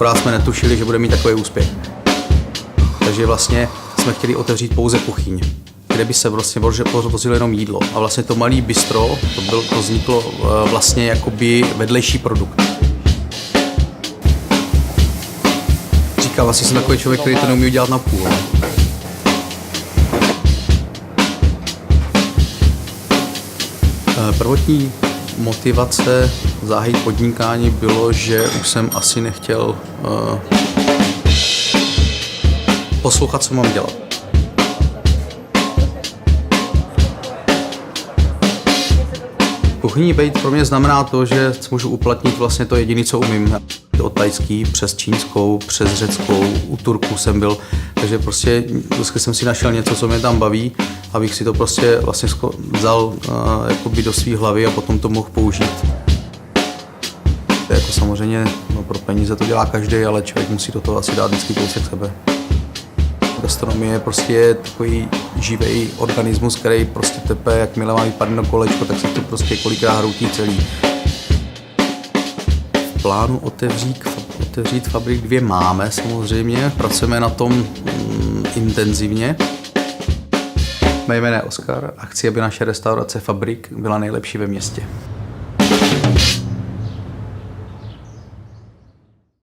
akorát jsme netušili, že bude mít takový úspěch. Takže vlastně jsme chtěli otevřít pouze kuchyň, kde by se vlastně vozilo jenom jídlo. A vlastně to malý bistro, to vzniklo vlastně jakoby vedlejší produkt. Říkám, vlastně jsem takový člověk, který to neumí udělat na půl. Prvotní motivace zahájit podnikání bylo, že už jsem asi nechtěl poslouchat, co mám dělat. Kuchyní být pro mě znamená to, že můžu uplatnit vlastně to jediné, co umím. Od tajský, přes čínskou, přes řeckou, u Turků jsem byl, takže prostě vždycky jsem si našel něco, co mě tam baví, abych si to prostě vlastně vzal jakoby do své hlavy a potom to mohl použít. Jako samozřejmě pro peníze to dělá každý, ale člověk musí do toho asi dát vždycky kousek sebe. Gastronomie prostě je takový živý organismus, který prostě tepe, jakmile má vypadne kolečko, tak se to prostě kolikrát hroutí celý. V plánu otevřít Fabrik 2 máme samozřejmě, pracujeme na tom intenzivně. Mé jméno je Oskar a chci, aby naše restaurace Fabrik byla nejlepší ve městě.